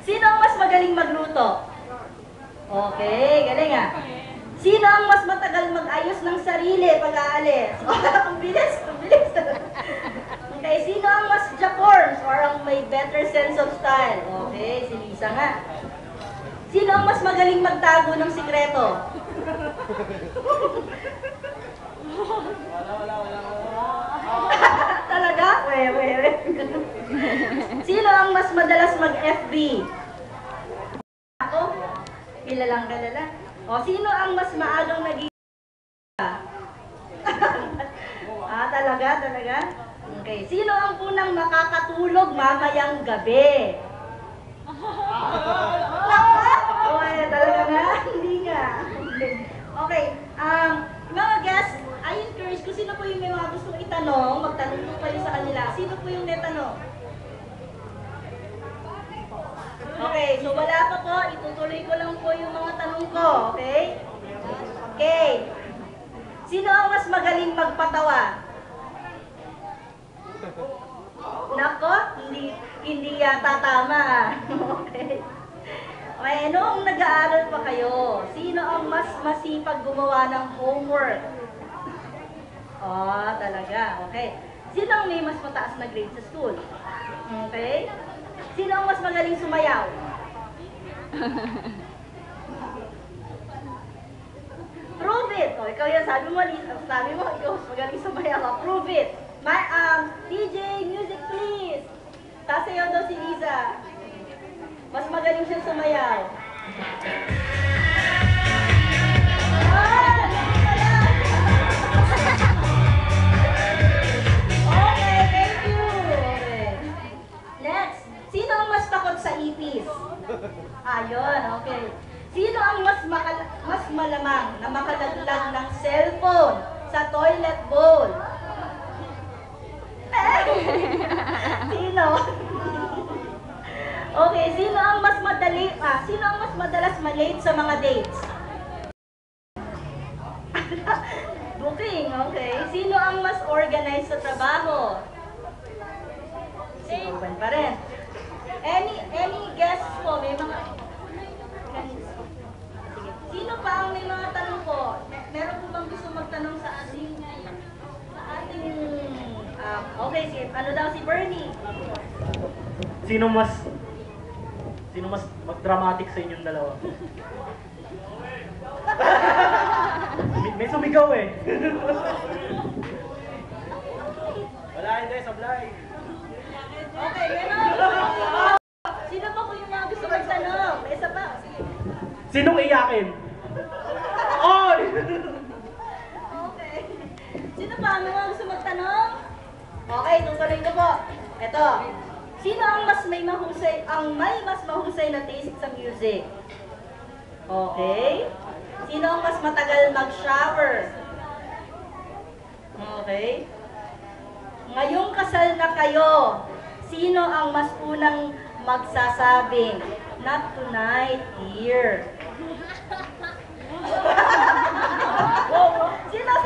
Sino ang mas magaling magluto? Okay, galing ah. Sino ang mas matagal mag-ayos ng sarili pag aalis? Ang bilis, ang bilis. Okay, sino ang mas Japorms or ang may better sense of style? Okay, si Lisa nga. Sino ang mas magaling magtago ng sikreto? Talaga? Wait. Sino ang mas madalas mag-FB? Ako? Kilalang kalala. O, sino ang mas maagang nag-iisa? Talaga? Okay. Sino ang unang makakatulog mamayang gabi? Talaga nga? Hindi nga. Okay. Mga guests, I encourage kung sino po yung may mga gustong itanong, magtanong po kayo sa kanila. Sino po yung netanong? Okay, so wala pa po. Itutuloy ko lang po yung mga tanong ko. Okay? Okay. Sino ang mas magaling magpatawa? Nako, hindi yata tama. Okay. Okay, noong nag-aaral pa kayo, sino ang mas masipag gumawa ng homework? Talaga. Okay. Sino ang may mas mataas na grade sa school? Okay. Sino ang mas magaling sumayaw? Prove it. O, ikaw yan. Sabi mo, ikaw mas magaling sumayaw. Prove it. DJ, music please. Tasayaw daw si Liza. Mas magaling siya sumayaw. Okay, thank you. Okay. Next, sino ang mas takot sa ipis? Ayun, okay. Sino ang mas malamang na makalaglag ng cellphone sa toilet bowl? Sino? Okay, sino ang mas madalas malate sa mga dates? Booking, okay. Sino ang mas organized sa trabaho? Si Ruben pa rin. Any guests po? May mga... Sige. Sino pa ang may mga tanong po? Meron po bang gusto magtanong sa ating... okay, ano daw si Bernie? Sino mas dramatic sa inyong dalawa? May sumigaw eh. Wala, hindi, sablay. Okay, gano'n. Sino pa po yung mga gusto magtanong? May isa pa. Sige. Sinong iyakin? Oy! Okay. Sino pa ang mga gusto magtanong? Okay, tutuloy ko po. Ito. Sino ang may mas mahusay na taste sa music? Okay. Sino ang mas matagal mag-shower? Okay. Ngayong kasal na kayo, sino ang mas unang magsasabing, "Not tonight, dear"?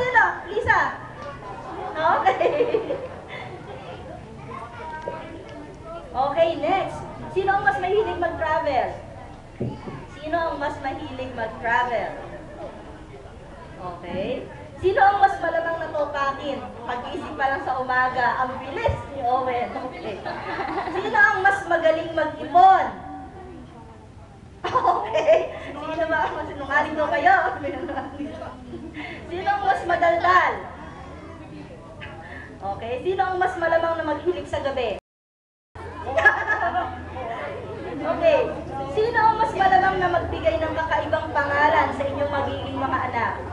Sino? Lisa? Okay. Okay, next. Sino ang mas mahilig mag-travel? Sino ang mas mahilig mag-travel? Okay. Sino ang mas malamang natukakin? Pag-isip pa lang sa umaga, ang bilis ni Owen. Okay. Sino ang mas magaling mag-ipon? Okay. Sino ba? Sinungaling daw kayo. Sino ang mas madaldal? Okay. Sino ang mas malamang na maghilig sa gabi? Okay. Sino ang mas malamang na magbigay ng kakaibang pangalan sa inyong magiging mga anak?